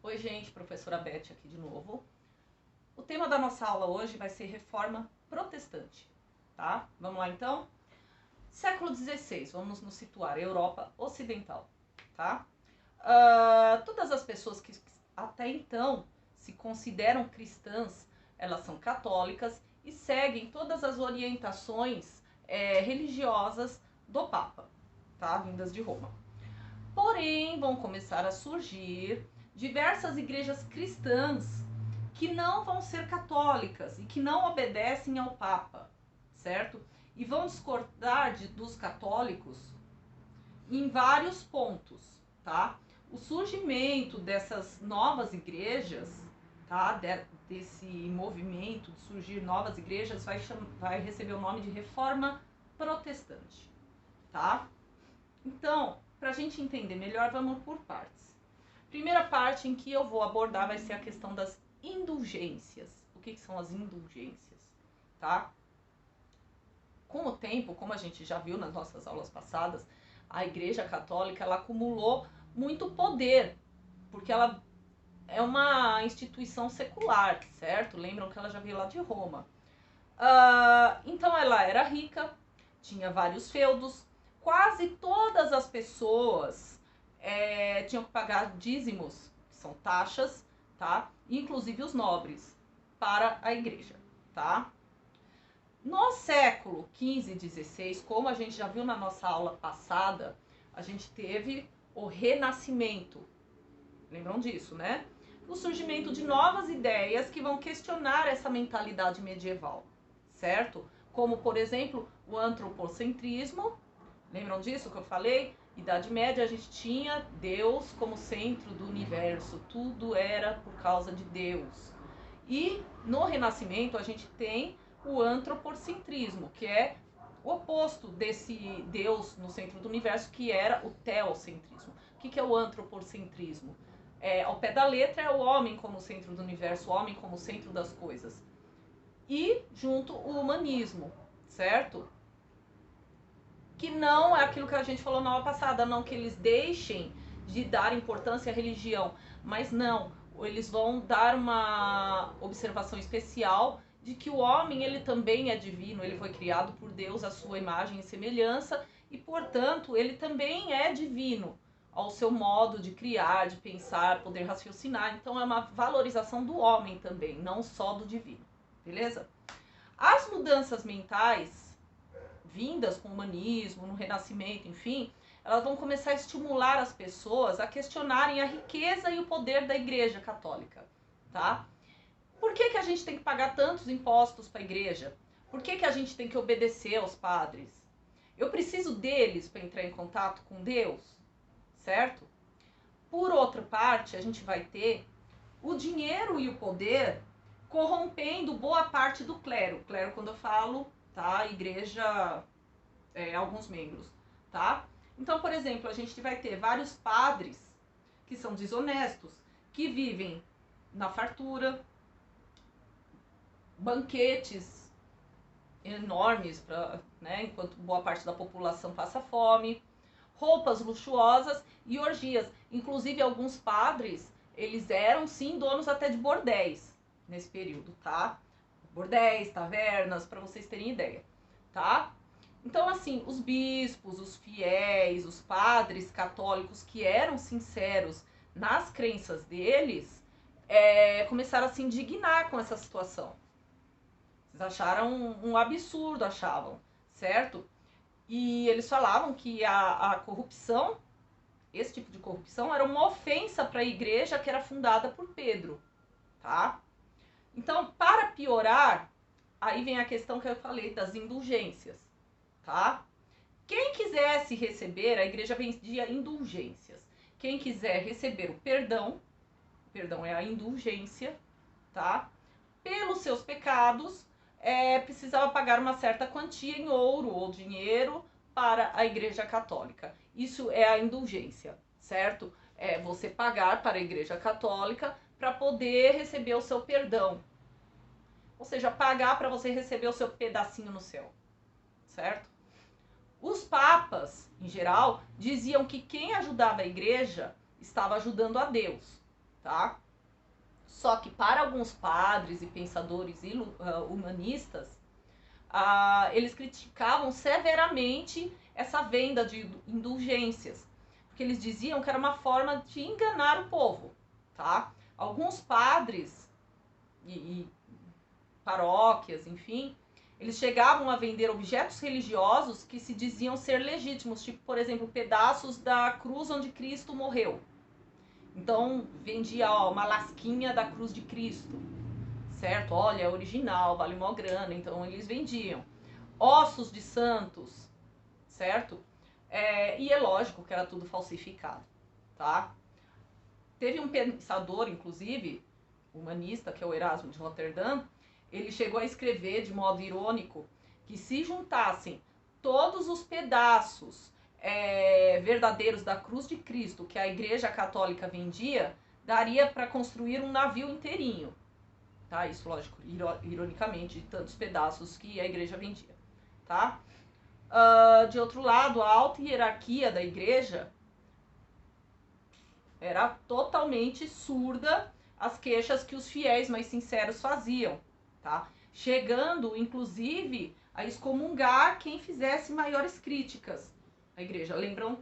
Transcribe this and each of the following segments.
Oi, gente, professora Beth aqui de novo. O tema da nossa aula hoje vai ser reforma protestante, tá? Vamos lá então? Século XVI, vamos nos situar, Europa Ocidental, tá? Todas as pessoas que até então se consideram cristãs, elas são católicas e seguem todas as orientações religiosas do Papa, tá? Vindas de Roma. Porém, vão começar a surgir diversas igrejas cristãs que não vão ser católicas e que não obedecem ao Papa, certo? E vão discordar dos católicos em vários pontos, tá? O surgimento dessas novas igrejas, tá? Desse movimento de surgir novas igrejas vai receber o nome de Reforma Protestante, tá? Então, para a gente entender melhor, vamos por partes. Primeira parte em que eu vou abordar vai ser a questão das indulgências. O que são as indulgências, tá? Com o tempo, como a gente já viu nas nossas aulas passadas, a Igreja Católica ela acumulou muito poder, porque ela é uma instituição secular, certo? Lembram que ela já veio lá de Roma. Então ela era rica, tinha vários feudos, quase todas as pessoas tinham que pagar dízimos, que são taxas, tá? Inclusive os nobres, para a igreja, tá? No século XV e XVI, como a gente já viu na nossa aula passada, a gente teve o Renascimento. Lembram disso, né? O surgimento de novas ideias que vão questionar essa mentalidade medieval, certo? Como, por exemplo, o antropocentrismo. Lembram disso que eu falei? Idade Média, a gente tinha Deus como centro do universo. Tudo era por causa de Deus. E no Renascimento, a gente tem o antropocentrismo, que é o oposto desse Deus no centro do universo, que era o teocentrismo. O que é o antropocentrismo? Ao pé da letra é o homem como centro do universo, o homem como centro das coisas. E junto o humanismo, certo? Que não é aquilo que a gente falou na aula passada, não que eles deixem de dar importância à religião, mas não, eles vão dar uma observação especial de que o homem ele também é divino, ele foi criado por Deus à sua imagem e semelhança e, portanto, ele também é divino ao seu modo de criar, de pensar, poder raciocinar. Então é uma valorização do homem também, não só do divino, beleza? As mudanças mentais vindas com o humanismo, no Renascimento, enfim, elas vão começar a estimular as pessoas a questionarem a riqueza e o poder da Igreja Católica, tá? Por que a gente tem que pagar tantos impostos para a Igreja? Por que a gente tem que obedecer aos padres? Eu preciso deles para entrar em contato com Deus, certo? Por outra parte, a gente vai ter o dinheiro e o poder corrompendo boa parte do clero. Clero, quando eu falo, tá? Igreja, alguns membros, tá? Então, por exemplo, a gente vai ter vários padres que são desonestos, que vivem na fartura, banquetes enormes, né, enquanto boa parte da população passa fome, roupas luxuosas e orgias. Inclusive, alguns padres, eles eram, sim, donos até de bordéis nesse período, tá? Bordéis, tavernas, para vocês terem ideia, tá? Então, assim, os bispos, os fiéis, os padres católicos que eram sinceros nas crenças deles, começaram a se indignar com essa situação. Eles acharam um absurdo, achavam, certo? E eles falavam que a corrupção, esse tipo de corrupção, era uma ofensa para a igreja que era fundada por Pedro, tá? Então, para piorar, aí vem a questão que eu falei das indulgências, tá? Quem quisesse receber, a igreja vendia indulgências. Quem quiser receber o perdão é a indulgência, tá? Pelos seus pecados, precisava pagar uma certa quantia em ouro ou dinheiro para a Igreja Católica. Isso é a indulgência, certo? É você pagar para a Igreja Católica para poder receber o seu perdão. Ou seja, pagar para você receber o seu pedacinho no céu, certo? Os papas, em geral, diziam que quem ajudava a igreja estava ajudando a Deus, tá? Só que para alguns padres e pensadores humanistas, eles criticavam severamente essa venda de indulgências, porque eles diziam que era uma forma de enganar o povo, tá? Alguns padres e paróquias, enfim, eles chegavam a vender objetos religiosos que se diziam ser legítimos, tipo, por exemplo, pedaços da cruz onde Cristo morreu. Então, vendia uma lasquinha da cruz de Cristo, certo? Olha, é original, vale mó grana, então eles vendiam. Ossos de santos, certo? E é lógico que era tudo falsificado, tá? Teve um pensador, inclusive, humanista, que é o Erasmo de Roterdã, ele chegou a escrever de modo irônico que se juntassem todos os pedaços verdadeiros da cruz de Cristo que a Igreja Católica vendia, daria para construir um navio inteirinho. Tá? Isso, lógico, ironicamente, de tantos pedaços que a Igreja vendia. Tá? De outro lado, a alta hierarquia da Igreja era totalmente surda às queixas que os fiéis mais sinceros faziam, tá? Chegando, inclusive, a excomungar quem fizesse maiores críticas à Igreja. Lembram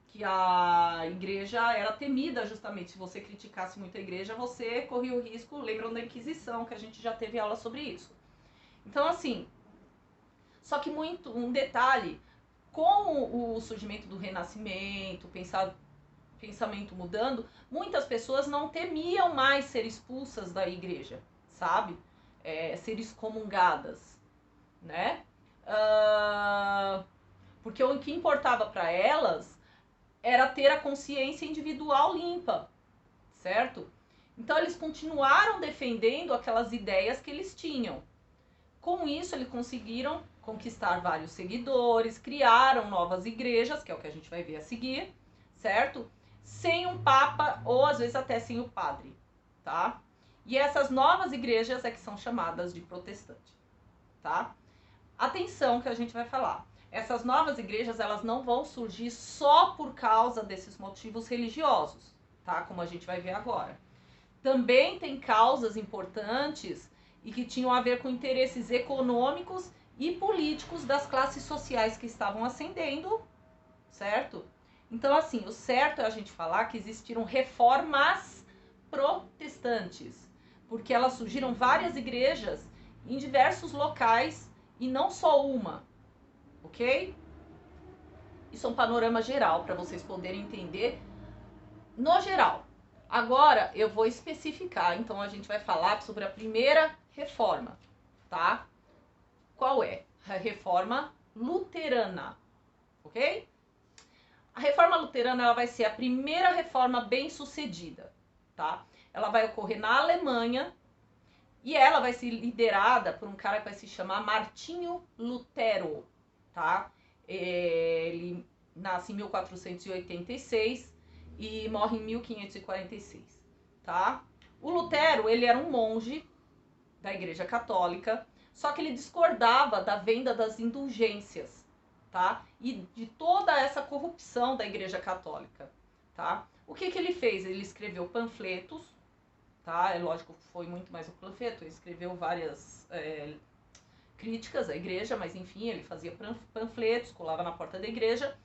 que a Igreja era temida justamente. Se você criticasse muito a Igreja, você corria o risco, lembram da Inquisição, que a gente já teve aula sobre isso. Então, assim, só que um detalhe, com o surgimento do Renascimento, pensamento mudando, muitas pessoas não temiam mais ser expulsas da igreja, sabe? Ser excomungadas, né? Porque o que importava para elas era ter a consciência individual limpa, certo? Então eles continuaram defendendo aquelas ideias que eles tinham. Com isso, eles conseguiram conquistar vários seguidores, criaram novas igrejas, que é o que a gente vai ver a seguir, certo? Sem um papa ou às vezes até sem o padre, tá? E essas novas igrejas é que são chamadas de protestante, tá? Atenção que a gente vai falar. Essas novas igrejas, elas não vão surgir só por causa desses motivos religiosos, tá? Como a gente vai ver agora. Também tem causas importantes e que tinham a ver com interesses econômicos e políticos das classes sociais que estavam ascendendo, certo? Então, assim, o certo é a gente falar que existiram reformas protestantes, porque elas surgiram várias igrejas em diversos locais e não só uma, ok? Isso é um panorama geral para vocês poderem entender no geral. Agora eu vou especificar, então a gente vai falar sobre a primeira reforma, tá? Qual é? A reforma luterana, ok? A reforma luterana ela vai ser a primeira reforma bem sucedida, tá? Ela vai ocorrer na Alemanha e ela vai ser liderada por um cara que vai se chamar Martinho Lutero, tá? Ele nasce em 1486 e morre em 1546, tá? O Lutero, ele era um monge da Igreja Católica, só que ele discordava da venda das indulgências, tá? E de toda essa corrupção da Igreja Católica, tá? O que ele fez? Ele escreveu panfletos, tá? É lógico que foi muito mais um panfleto, ele escreveu várias críticas à igreja, mas enfim, ele fazia panfletos, colava na porta da igreja,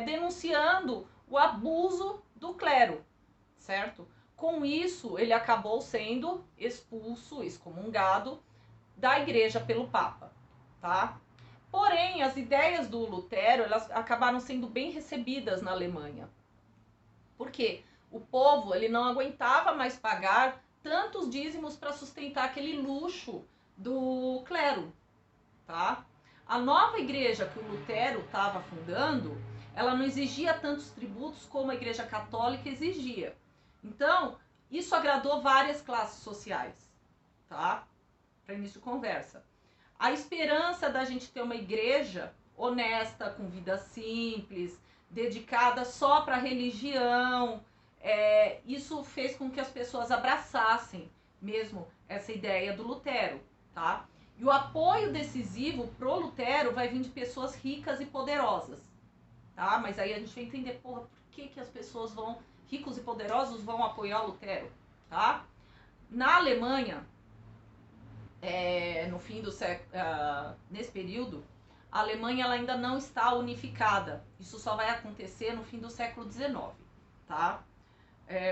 denunciando o abuso do clero, certo? Com isso, ele acabou sendo expulso, excomungado da igreja pelo Papa, tá? Porém, as ideias do Lutero, elas acabaram sendo bem recebidas na Alemanha. Por quê? O povo, ele não aguentava mais pagar tantos dízimos para sustentar aquele luxo do clero, tá? A nova igreja que o Lutero estava fundando, ela não exigia tantos tributos como a Igreja Católica exigia. Então, isso agradou várias classes sociais, tá? Para início de conversa. A esperança da gente ter uma igreja honesta, com vida simples, dedicada só para a religião, isso fez com que as pessoas abraçassem mesmo essa ideia do Lutero, tá? E o apoio decisivo pro Lutero vai vir de pessoas ricas e poderosas, tá? Mas aí a gente vai entender, porra, por que as pessoas vão ricos e poderosos vão apoiar Lutero, tá? Na Alemanha, no fim do século, nesse período, a Alemanha ela ainda não está unificada. Isso só vai acontecer no fim do século XIX, tá?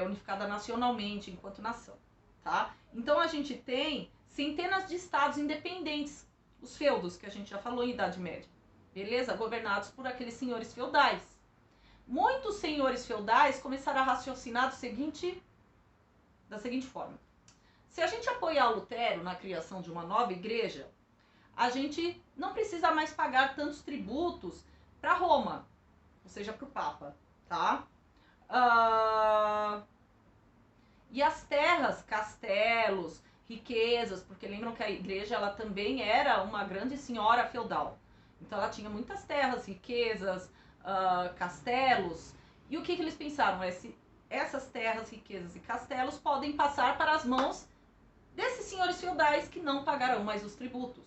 Unificada nacionalmente, enquanto nação, tá? Então a gente tem centenas de estados independentes, os feudos, que a gente já falou em Idade Média, beleza? Governados por aqueles senhores feudais. Muitos senhores feudais começaram a raciocinar da seguinte forma. Se a gente apoiar Lutero na criação de uma nova igreja, a gente não precisa mais pagar tantos tributos para Roma, ou seja, para o Papa, tá? E as terras, castelos, riquezas, porque lembram que a igreja ela também era uma grande senhora feudal. Então ela tinha muitas terras, riquezas, castelos. E o que eles pensaram? Essas terras, riquezas e castelos podem passar para as mãos desses senhores feudais que não pagarão mais os tributos,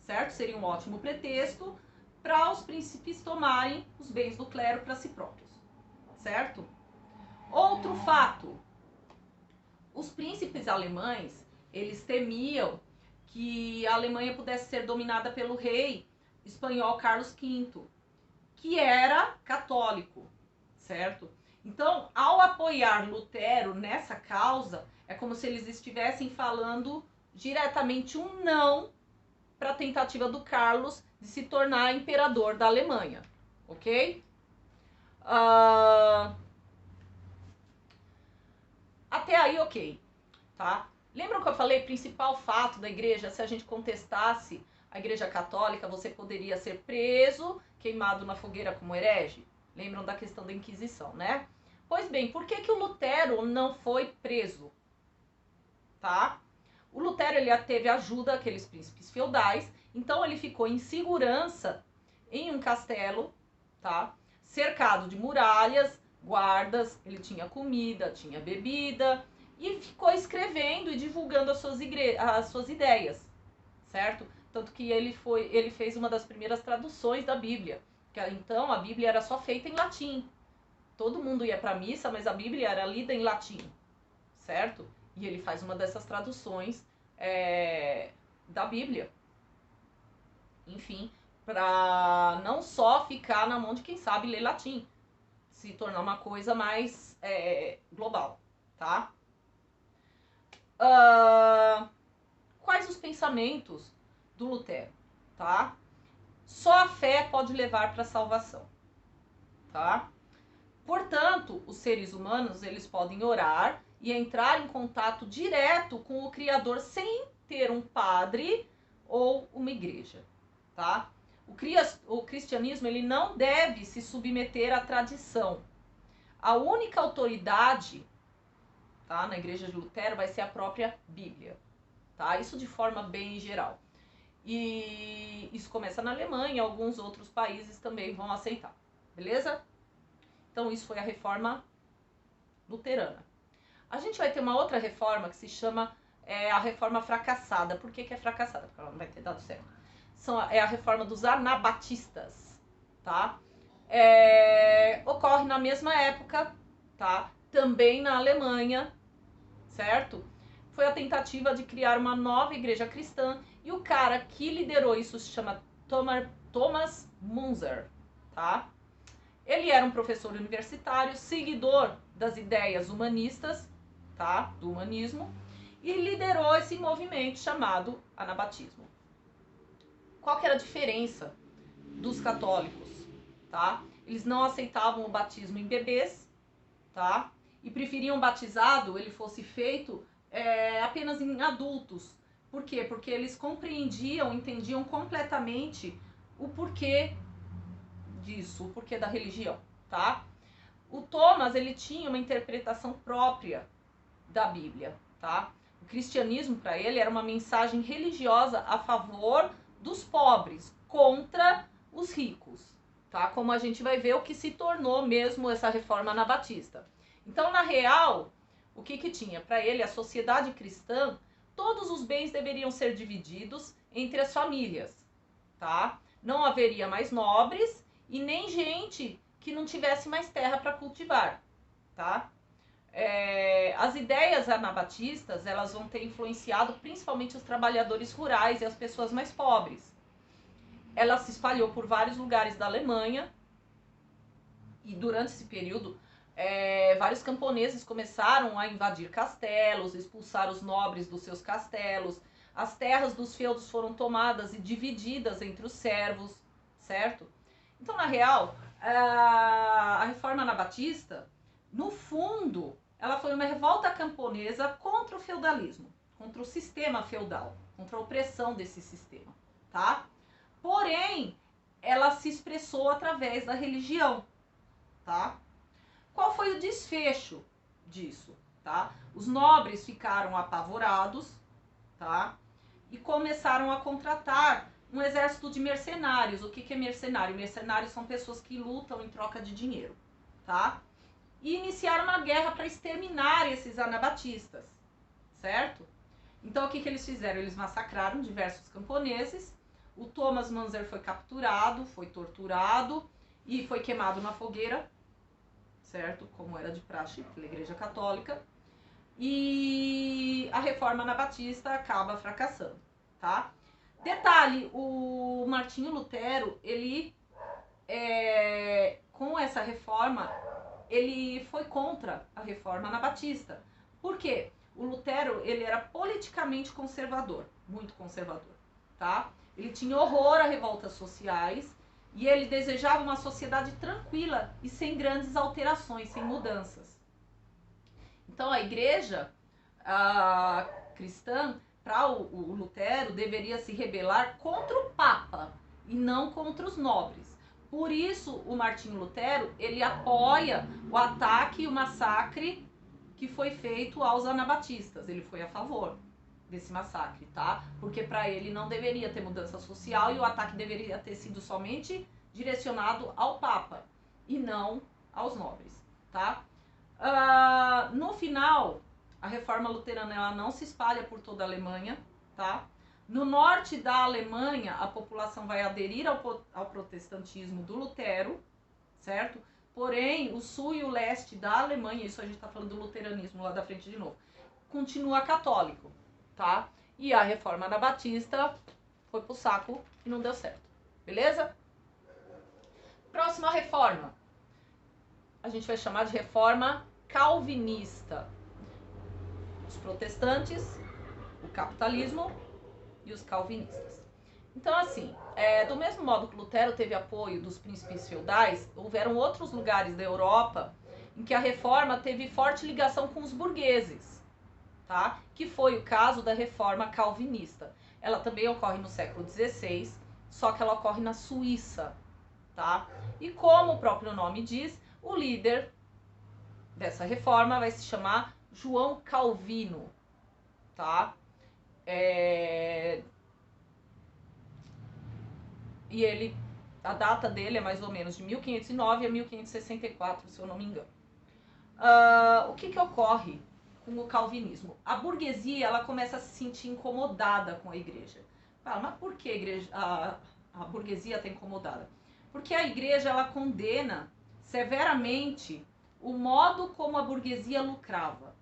certo? Seria um ótimo pretexto para os príncipes tomarem os bens do clero para si próprios, certo? Outro fato, os príncipes alemães, eles temiam que a Alemanha pudesse ser dominada pelo rei espanhol Carlos V, que era católico, certo? Então, ao apoiar Lutero nessa causa, é como se eles estivessem falando diretamente um não para a tentativa do Carlos de se tornar imperador da Alemanha, ok? Até aí, ok, tá? Lembram que eu falei, principal fato da igreja, se a gente contestasse a igreja católica, você poderia ser preso, queimado na fogueira como herege? Lembram da questão da Inquisição, né? Pois bem, por que o Lutero não foi preso? Tá? O Lutero ele teve ajuda daqueles príncipes feudais, então ele ficou em segurança em um castelo, tá? Cercado de muralhas, guardas, ele tinha comida, tinha bebida e ficou escrevendo e divulgando as suas ideias, certo? Tanto que ele fez uma das primeiras traduções da Bíblia, que então a Bíblia era só feita em latim. Todo mundo ia para a missa, mas a Bíblia era lida em latim, certo? E ele faz uma dessas traduções da Bíblia. Enfim, para não só ficar na mão de quem sabe ler latim, se tornar uma coisa mais global, tá? Quais os pensamentos do Lutero, tá? Só a fé pode levar para a salvação, tá? Portanto, os seres humanos, eles podem orar e entrar em contato direto com o Criador sem ter um padre ou uma igreja, tá? O cristianismo, ele não deve se submeter à tradição. A única autoridade, tá, na igreja de Lutero vai ser a própria Bíblia, tá? Isso de forma bem geral. E isso começa na Alemanha, alguns outros países também vão aceitar, beleza? Então isso foi a reforma luterana. A gente vai ter uma outra reforma que se chama a reforma fracassada. Por que é fracassada? Porque ela não vai ter dado certo. É a reforma dos anabatistas, tá? Ocorre na mesma época, tá? Também na Alemanha, certo? Foi a tentativa de criar uma nova igreja cristã e o cara que liderou isso se chama Thomas Munzer, tá? Ele era um professor universitário, seguidor das ideias humanistas, tá? Do humanismo, e liderou esse movimento chamado anabatismo. Qual que era a diferença dos católicos, tá? Eles não aceitavam o batismo em bebês, tá? E preferiam batizado ele fosse feito apenas em adultos. Por quê? Porque eles entendiam completamente o porquê disso, o porquê da religião, tá? O Thomas, ele tinha uma interpretação própria da Bíblia, tá? O cristianismo, para ele, era uma mensagem religiosa a favor dos pobres, contra os ricos, tá? Como a gente vai ver o que se tornou mesmo essa reforma anabatista. Então, na real, o que tinha? Para ele, a sociedade cristã, todos os bens deveriam ser divididos entre as famílias, tá? Não haveria mais nobres e nem gente que não tivesse mais terra para cultivar, tá? As ideias anabatistas, elas vão ter influenciado principalmente os trabalhadores rurais e as pessoas mais pobres. Ela se espalhou por vários lugares da Alemanha e durante esse período vários camponeses começaram a invadir castelos, expulsar os nobres dos seus castelos, as terras dos feudos foram tomadas e divididas entre os servos, certo? Então, na real, a reforma anabatista, no fundo, ela foi uma revolta camponesa contra o feudalismo, contra o sistema feudal, contra a opressão desse sistema, tá? Porém, ela se expressou através da religião, tá? Qual foi o desfecho disso, tá? Os nobres ficaram apavorados, tá? E começaram a contratar um exército de mercenários. O que é mercenário? Mercenários são pessoas que lutam em troca de dinheiro, tá? E iniciaram uma guerra para exterminar esses anabatistas, certo? Então, o que eles fizeram? Eles massacraram diversos camponeses. O Thomas Manzer foi capturado, foi torturado e foi queimado na fogueira, certo? Como era de praxe pela Igreja Católica. E a reforma anabatista acaba fracassando, tá? Detalhe, o Martinho Lutero, ele, com essa reforma, ele foi contra a reforma anabatista. Por quê? O Lutero, ele era politicamente conservador, muito conservador, tá? Ele tinha horror a revoltas sociais e ele desejava uma sociedade tranquila e sem grandes alterações, sem mudanças. Então, a igreja cristã, para o Lutero, deveria se rebelar contra o Papa e não contra os nobres. Por isso, o Martinho Lutero, ele apoia o ataque e o massacre que foi feito aos anabatistas. Ele foi a favor desse massacre, tá? Porque para ele não deveria ter mudança social e o ataque deveria ter sido somente direcionado ao Papa e não aos nobres, tá? No final, a reforma luterana ela não se espalha por toda a Alemanha, tá? No norte da Alemanha, a população vai aderir ao protestantismo do Lutero, certo? Porém, o sul e o leste da Alemanha, isso a gente está falando do luteranismo lá da frente de novo, continua católico, tá? E a reforma anabatista foi pro saco e não deu certo, beleza? Próxima reforma, a gente vai chamar de reforma calvinista. Os protestantes, o capitalismo e os calvinistas. Então, assim, do mesmo modo que Lutero teve apoio dos príncipes feudais, houveram outros lugares da Europa em que a reforma teve forte ligação com os burgueses, tá? Que foi o caso da reforma calvinista. Ela também ocorre no século XVI, só que ela ocorre na Suíça, tá? E como o próprio nome diz, o líder dessa reforma vai se chamar João Calvino, tá? E ele, a data dele é mais ou menos de 1509 a 1564, se eu não me engano. O que ocorre com o calvinismo? A burguesia ela começa a se sentir incomodada com a igreja. Fala, mas por que a burguesia está incomodada? Porque a igreja ela condena severamente o modo como a burguesia lucrava,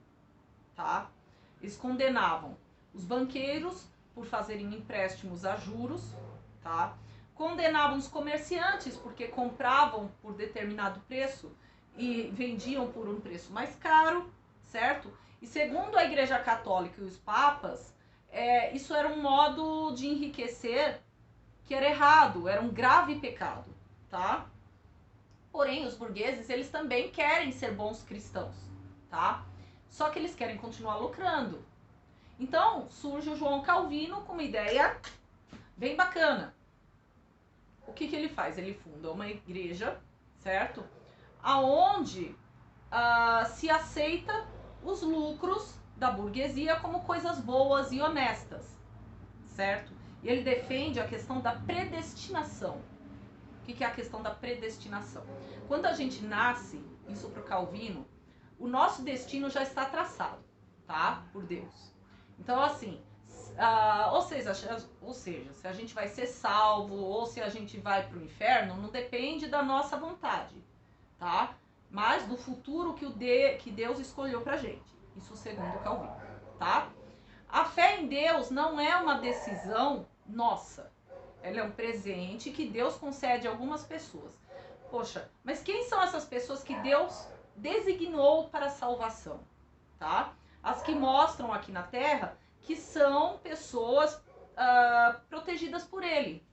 tá? Eles condenavam os banqueiros por fazerem empréstimos a juros, tá? Condenavam os comerciantes porque compravam por determinado preço e vendiam por um preço mais caro, certo? E segundo a Igreja Católica e os papas, isso era um modo de enriquecer que era errado, era um grave pecado, tá? Porém, os burgueses, eles também querem ser bons cristãos, tá? Só que eles querem continuar lucrando. Então, surge o João Calvino com uma ideia bem bacana. O que ele faz? Ele funda uma igreja, certo? Aonde se aceita os lucros da burguesia como coisas boas e honestas, certo? E ele defende a questão da predestinação. O que é a questão da predestinação? Quando a gente nasce, isso para o Calvino, o nosso destino já está traçado, tá? Por Deus. Então, assim, ou seja, se a gente vai ser salvo ou se a gente vai para o inferno, não depende da nossa vontade, tá? mas do futuro que Deus escolheu pra gente. Isso segundo Calvino, tá? A fé em Deus não é uma decisão nossa. Ela é um presente que Deus concede a algumas pessoas. Poxa, mas quem são essas pessoas que Deus designou para a salvação, tá? As que mostram aqui na Terra que são pessoas protegidas por Ele.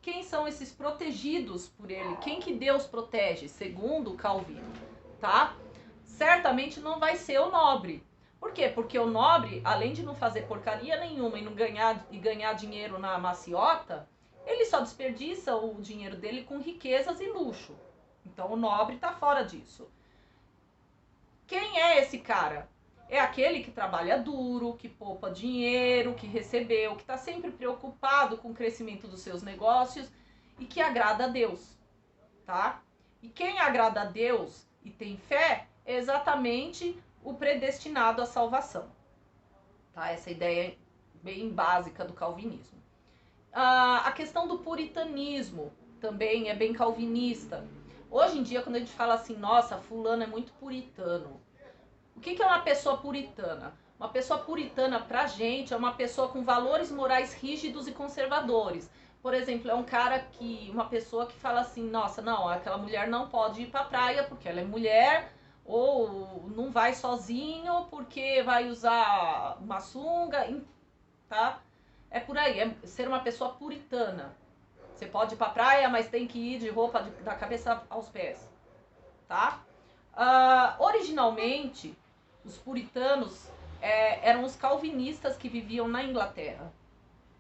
Quem são esses protegidos por Ele? Quem que Deus protege, segundo Calvino, tá? Certamente não vai ser o nobre. Por quê? Porque o nobre, além de não fazer porcaria nenhuma e não ganhar dinheiro na maciota, ele só desperdiça o dinheiro dele com riquezas e luxo. Então o nobre tá fora disso. Quem é esse cara? É aquele que trabalha duro, que poupa dinheiro, que recebeu, que está sempre preocupado com o crescimento dos seus negócios e que agrada a Deus, tá? E quem agrada a Deus e tem fé é exatamente o predestinado à salvação, tá? Essa ideia bem básica do calvinismo. A questão do puritanismo também é bem calvinista. Hoje em dia, quando a gente fala assim, nossa, fulano é muito puritano. O que é uma pessoa puritana? Uma pessoa puritana pra gente é uma pessoa com valores morais rígidos e conservadores. Por exemplo, é uma pessoa que fala assim, nossa, não, aquela mulher não pode ir pra praia porque ela é mulher, ou não vai sozinho porque vai usar uma sunga, tá? É por aí, é ser uma pessoa puritana. Você pode ir pra praia, mas tem que ir de roupa da cabeça aos pés, tá? Originalmente, os puritanos eram os calvinistas que viviam na Inglaterra,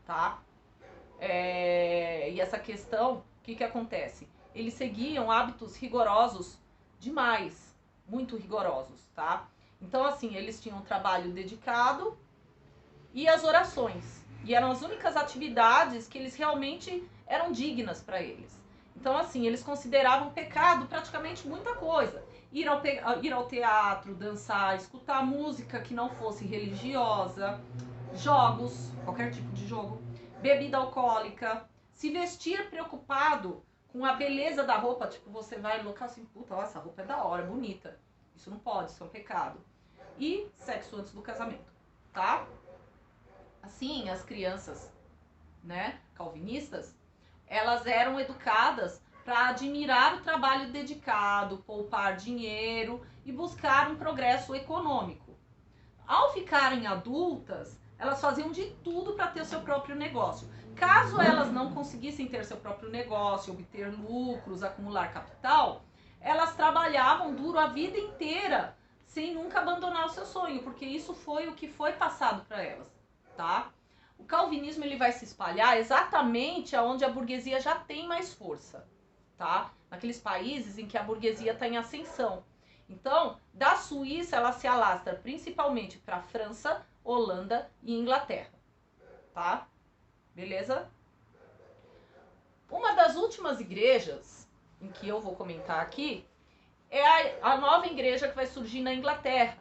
tá? E essa questão, o que acontece? Eles seguiam hábitos rigorosos demais, muito rigorosos, tá? Então, assim, eles tinham um trabalho dedicado e as orações. E eram as únicas atividades que eles realmente eram dignas para eles. Então, assim, eles consideravam pecado praticamente muita coisa. Ir ao teatro, dançar, escutar música que não fosse religiosa, jogos, qualquer tipo de jogo, bebida alcoólica, se vestir preocupado com a beleza da roupa, tipo, você vai no local assim, puta, ó, essa roupa é da hora, é bonita. Isso não pode, isso é um pecado. E sexo antes do casamento, tá? Assim, as crianças, né, calvinistas, elas eram educadas para admirar o trabalho dedicado, poupar dinheiro e buscar um progresso econômico. Ao ficarem adultas, elas faziam de tudo para ter o seu próprio negócio. Caso elas não conseguissem ter seu próprio negócio, obter lucros, acumular capital, elas trabalhavam duro a vida inteira, sem nunca abandonar o seu sonho, porque isso foi o que foi passado para elas, tá? O calvinismo ele vai se espalhar exatamente aonde a burguesia já tem mais força, tá? Naqueles países em que a burguesia está em ascensão. Então, da Suíça ela se alastra principalmente para França, Holanda e Inglaterra, tá? Beleza? Uma das últimas igrejas em que eu vou comentar aqui é a nova igreja que vai surgir na Inglaterra.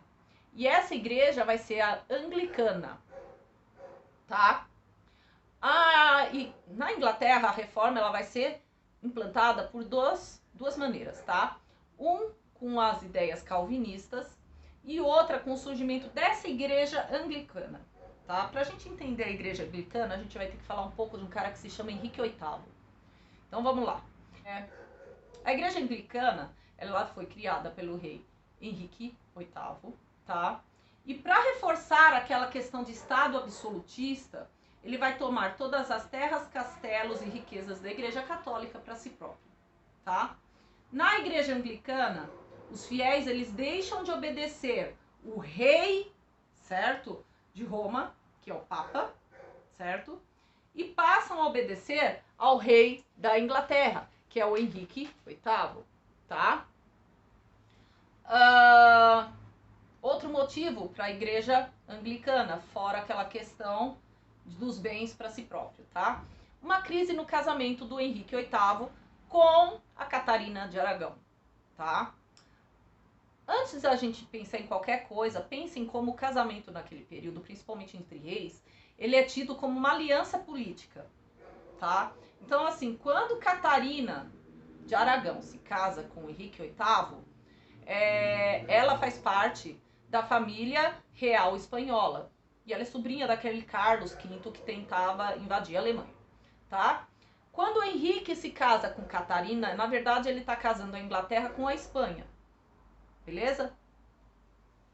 E essa igreja vai ser a anglicana, tá? E na Inglaterra a reforma ela vai ser implantada por duas maneiras, tá? Com as ideias calvinistas e outra com o surgimento dessa igreja anglicana, tá? Pra gente entender a igreja anglicana, a gente vai ter que falar um pouco de um cara que se chama Henrique VIII. Então vamos lá. A igreja anglicana, ela foi criada pelo rei Henrique VIII, tá? E para reforçar aquela questão de Estado absolutista, ele vai tomar todas as terras, castelos e riquezas da Igreja Católica para si próprio, tá? Na Igreja Anglicana, os fiéis eles deixam de obedecer o rei, certo? De Roma, que é o Papa, certo? E passam a obedecer ao rei da Inglaterra, que é o Henrique VIII, tá? Outro motivo para a Igreja Anglicana, fora aquela questão dos bens para si próprio, tá? Uma crise no casamento do Henrique VIII com a Catarina de Aragão, tá? Antes da gente pensar em qualquer coisa, pensem como o casamento naquele período, principalmente entre reis, ele é tido como uma aliança política, tá? Então, assim, quando Catarina de Aragão se casa com Henrique VIII, ela faz parte da família real espanhola. E ela é sobrinha daquele Carlos V que tentava invadir a Alemanha, tá? Quando o Henrique se casa com Catarina, na verdade ele está casando a Inglaterra com a Espanha, beleza?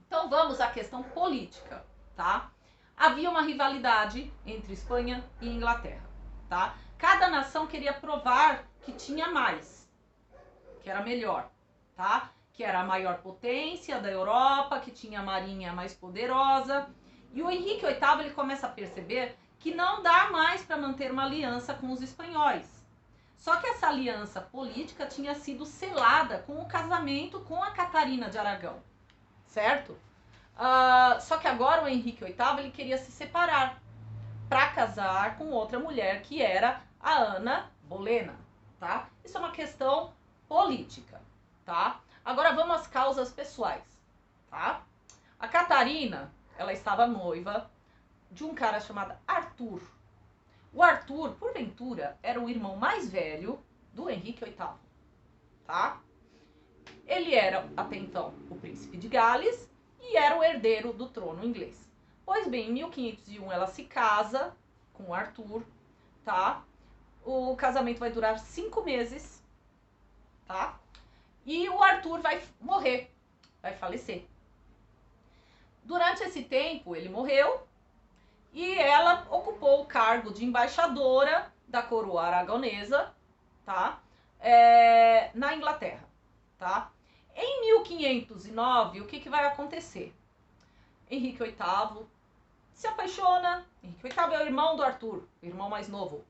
Então vamos à questão política, tá? Havia uma rivalidade entre Espanha e Inglaterra, tá? Cada nação queria provar que tinha mais, que era melhor, tá? Que era a maior potência da Europa, que tinha a marinha mais poderosa. E o Henrique VIII ele começa a perceber que não dá mais para manter uma aliança com os espanhóis. Só que essa aliança política tinha sido selada com o casamento com a Catarina de Aragão, certo? Só que agora o Henrique VIII ele queria se separar para casar com outra mulher que era a Ana Bolena, tá? Isso é uma questão política, tá? Agora vamos às causas pessoais, tá? A Catarina, ela estava noiva de um cara chamado Arthur. O Arthur, porventura, era o irmão mais velho do Henrique VIII, tá? Ele era, até então, o príncipe de Gales e era o herdeiro do trono inglês. Pois bem, em 1501 ela se casa com o Arthur, tá? O casamento vai durar 5 meses, tá? E o Arthur vai morrer, vai falecer. Durante esse tempo, ele morreu e ela ocupou o cargo de embaixadora da coroa aragonesa, tá? Na Inglaterra, tá? Em 1509, o que vai acontecer? Henrique VIII se apaixona. Henrique VIII é o irmão do Arthur, o irmão mais novo.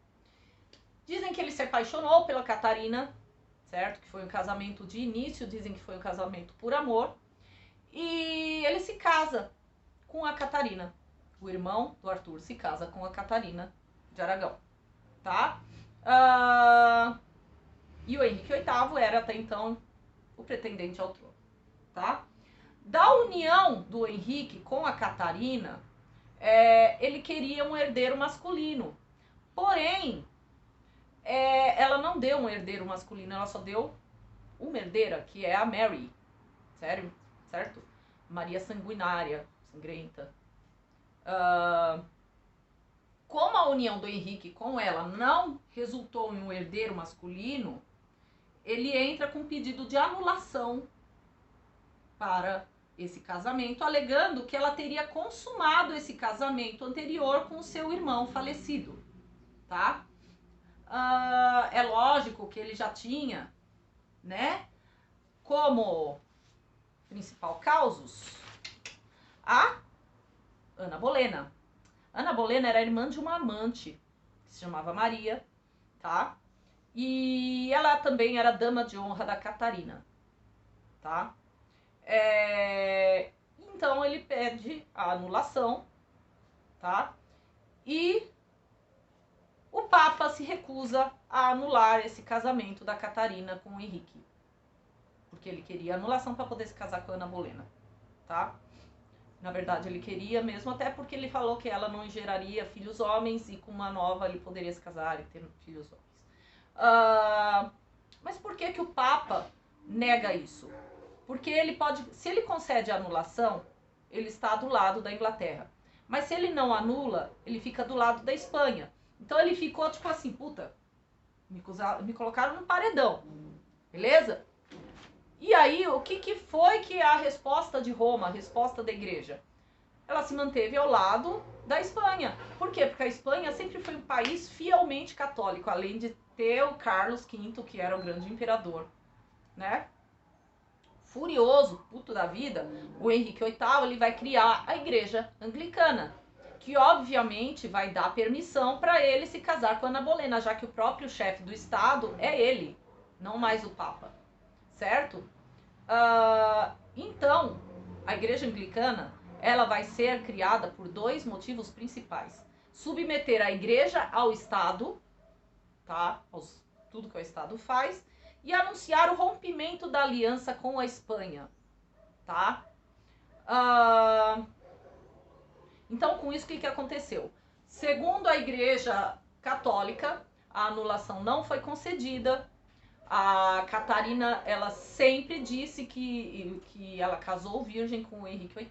Dizem que ele se apaixonou pela Catarina, certo? Que foi um casamento de início, dizem que foi um casamento por amor. E ele se casa com a Catarina. O irmão do Arthur se casa com a Catarina de Aragão, tá? E o Henrique VIII era até então o pretendente ao trono, tá? Da união do Henrique com a Catarina, ele queria um herdeiro masculino. Porém, ela não deu um herdeiro masculino, ela só deu uma herdeira, que é a Mary. Certo? Maria sanguinária, sangrenta. Como a união do Henrique com ela não resultou em um herdeiro masculino, ele entra com pedido de anulação para esse casamento, alegando que ela teria consumado esse casamento anterior com o seu irmão falecido, tá? É lógico que ele já tinha, né, como principal causos a Ana Bolena. Ana Bolena era irmã de uma amante que se chamava Maria, tá? E ela também era dama de honra da Catarina, tá? Então ele pede a anulação, tá? E o Papa se recusa a anular esse casamento da Catarina com o Henrique, porque ele queria anulação para poder se casar com a Ana Bolena, tá? Na verdade ele queria mesmo, até porque ele falou que ela não geraria filhos homens e com uma nova ele poderia se casar e ter filhos homens. Mas por que o Papa nega isso? Porque ele pode, se ele concede a anulação, ele está do lado da Inglaterra. Mas se ele não anula, ele fica do lado da Espanha. Então ele ficou tipo assim, puta, me colocaram no paredão, beleza? E aí, o que foi que a resposta de Roma, a resposta da igreja? Ela se manteve ao lado da Espanha. Por quê? Porque a Espanha sempre foi um país fielmente católico, além de ter o Carlos V, que era o grande imperador, né? Furioso, puto da vida, o Henrique VIII ele vai criar a igreja anglicana, que obviamente vai dar permissão para ele se casar com Ana Bolena, já que o próprio chefe do Estado é ele, não mais o Papa, certo? Então, a igreja anglicana ela vai ser criada por 2 motivos principais: submeter a igreja ao Estado, tá? Tudo que o Estado faz, e anunciar o rompimento da aliança com a Espanha, tá? Então, com isso, o que aconteceu? Segundo a Igreja Católica, a anulação não foi concedida, A Catarina, ela sempre disse que ela casou virgem com o Henrique VIII,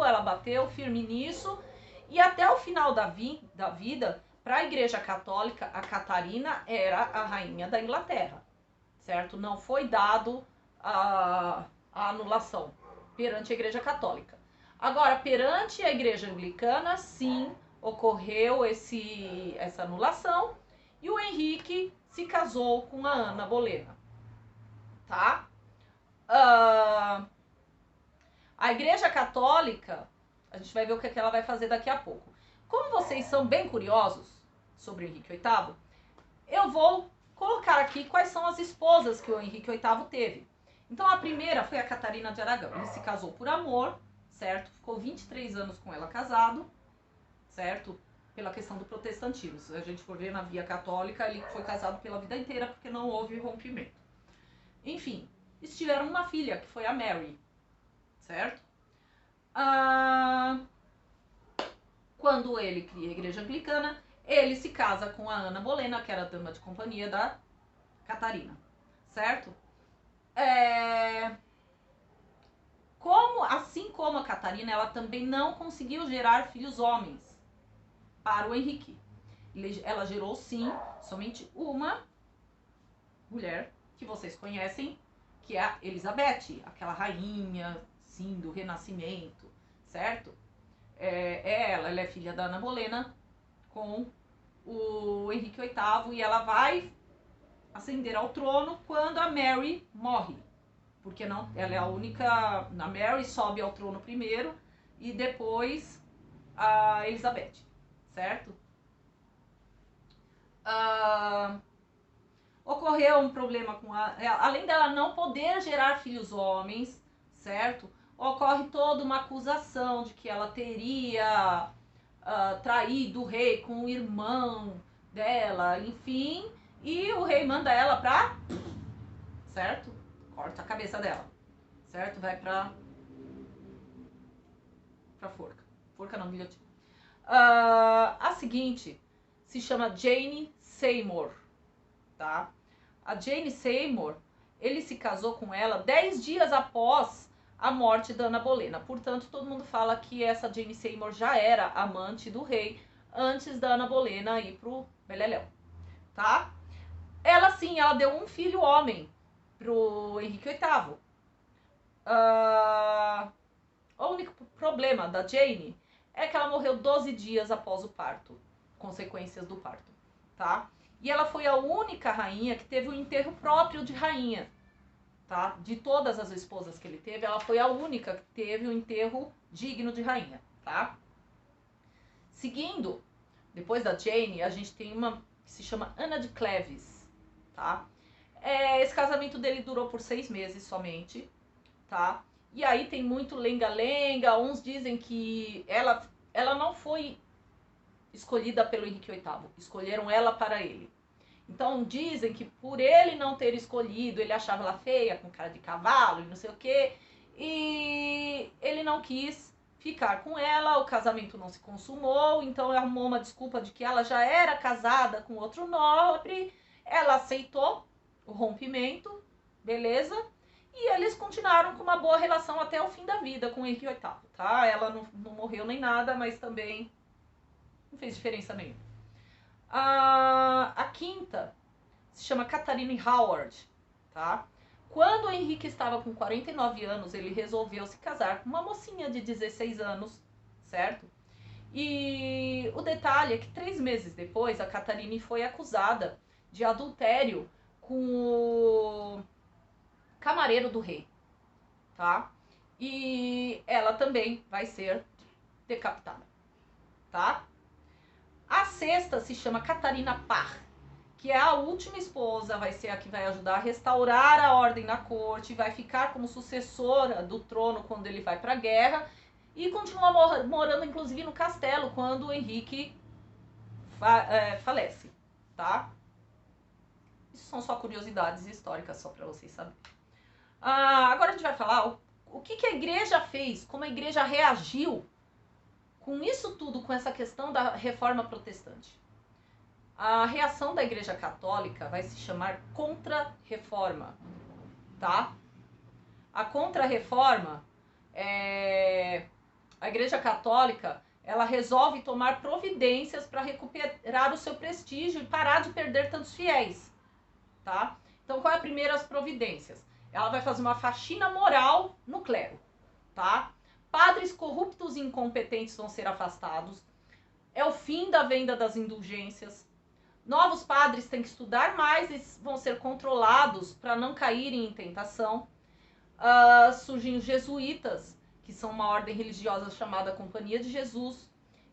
ela bateu firme nisso, e até o final da vida, para a Igreja Católica, a Catarina era a rainha da Inglaterra, certo? Não foi dado a anulação perante a Igreja Católica. Agora, perante a Igreja Anglicana, sim, ocorreu essa anulação, e o Henrique se casou com a Ana Bolena, tá? A Igreja Católica, a gente vai ver o que ela vai fazer daqui a pouco. Como vocês são bem curiosos sobre o Henrique VIII, eu vou colocar aqui quais são as esposas que o Henrique VIII teve. Então a primeira foi a Catarina de Aragão. Ele se casou por amor, certo? Ficou 23 anos com ela casado, certo? Pela questão do protestantismo. Se a gente for ver na via católica, ele foi casado pela vida inteira porque não houve rompimento. Enfim, eles tiveram uma filha, que foi a Mary, certo? Quando ele cria a Igreja Anglicana, ele se casa com a Ana Bolena, que era a dama de companhia da Catarina, certo? Assim como a Catarina, ela também não conseguiu gerar filhos homens para o Henrique. Ela gerou, sim, somente uma mulher que vocês conhecem, que é a Elizabeth, aquela rainha, sim, do Renascimento, certo? Ela é filha da Ana Bolena com o Henrique VIII, e ela vai ascender ao trono quando a Mary morre. Porque não, ela é a única. A Mary sobe ao trono primeiro e depois a Elizabeth, certo? Ocorreu um problema com além dela não poder gerar filhos homens, certo? Ocorre toda uma acusação de que ela teria traído o rei com o irmão dela, enfim, e o rei manda ela pra, certo? Corta a cabeça dela, certo? Vai pra forca não, guilhotina. A seguinte se chama Jane Seymour, tá? A Jane Seymour, ele se casou com ela 10 dias após a morte da Ana Bolena. Portanto, todo mundo fala que essa Jane Seymour já era amante do rei antes da Ana Bolena ir pro Beleléu, tá? Ela sim, ela deu um filho homem pro Henrique VIII. O único problema da Jane é que ela morreu 12 dias após o parto, consequências do parto, tá? E ela foi a única rainha que teve um enterro próprio de rainha, tá? De todas as esposas que ele teve, ela foi a única que teve um enterro digno de rainha, tá? Seguindo, depois da Jane, a gente tem uma que se chama Ana de Cleves, tá? Esse casamento dele durou por 6 meses somente, tá? E aí tem muito lenga-lenga, uns dizem que ela não foi escolhida pelo Henrique VIII, escolheram ela para ele. Então dizem que por ele não ter escolhido, ele achava ela feia, com cara de cavalo e não sei o quê, e ele não quis ficar com ela, o casamento não se consumou, então arrumou uma desculpa de que ela já era casada com outro nobre, ela aceitou o rompimento, beleza? E eles continuaram com uma boa relação até o fim da vida com o Henrique VIII, tá? Ela não morreu nem nada, mas também não fez diferença nenhuma. A quinta se chama Catherine Howard, tá? Quando o Henrique estava com 49 anos, ele resolveu se casar com uma mocinha de 16 anos, certo? E o detalhe é que 3 meses depois, a Catherine foi acusada de adultério com o camareiro do rei, tá? E ela também vai ser decapitada, tá? A sexta se chama Catarina Parr, que é a última esposa, vai ser a que vai ajudar a restaurar a ordem na corte, vai ficar como sucessora do trono quando ele vai para a guerra e continua morando inclusive no castelo quando o Henrique falece, tá? Isso são só curiosidades históricas, só para vocês saberem. Agora a gente vai falar o que a igreja fez, como a igreja reagiu com isso tudo, com essa questão da reforma protestante. A reação da Igreja Católica vai se chamar Contra-Reforma, tá? A Contra-Reforma a Igreja Católica, ela resolve tomar providências para recuperar o seu prestígio e parar de perder tantos fiéis, tá? Então, qual é a primeira das providências? Ela vai fazer uma faxina moral no clero, tá? Padres corruptos e incompetentes vão ser afastados. É o fim da venda das indulgências. Novos padres têm que estudar mais e vão ser controlados para não caírem em tentação. Surgem os jesuítas, que são uma ordem religiosa chamada Companhia de Jesus,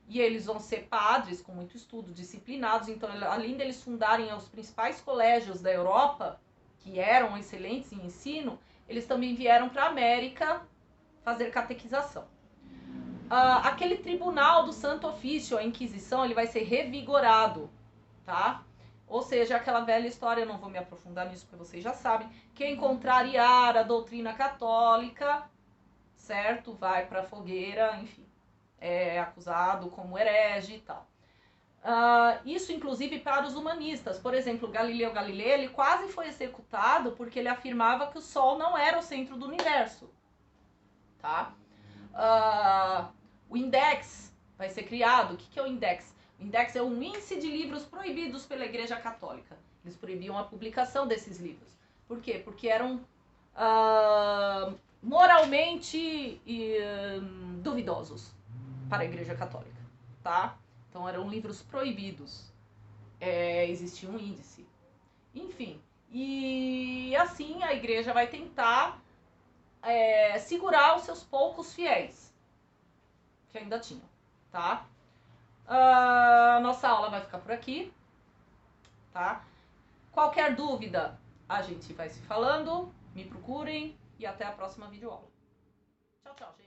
e eles vão ser padres com muito estudo, disciplinados. Então, além deles fundarem os principais colégios da Europa, que eram excelentes em ensino, eles também vieram para a América fazer catequização. Aquele tribunal do Santo Ofício, a Inquisição, ele vai ser revigorado, tá? Ou seja, aquela velha história, eu não vou me aprofundar nisso porque vocês já sabem, quem contrariar a doutrina católica, certo? Vai para a fogueira, enfim, é acusado como herege e tal. Isso, inclusive, para os humanistas. Por exemplo, Galileu Galilei, ele quase foi executado porque ele afirmava que o Sol não era o centro do universo, tá? O Index vai ser criado. O que é o Index? O Index é um índice de livros proibidos pela Igreja Católica. Eles proibiam a publicação desses livros. Por quê? Porque eram moralmente duvidosos para a Igreja Católica, tá? Então eram livros proibidos. Existia um índice. Enfim, e assim a Igreja vai tentar segurar os seus poucos fiéis, que ainda tinham, tá? Nossa aula vai ficar por aqui, tá? Qualquer dúvida, a gente vai se falando, me procurem e até a próxima videoaula. Tchau, tchau, gente.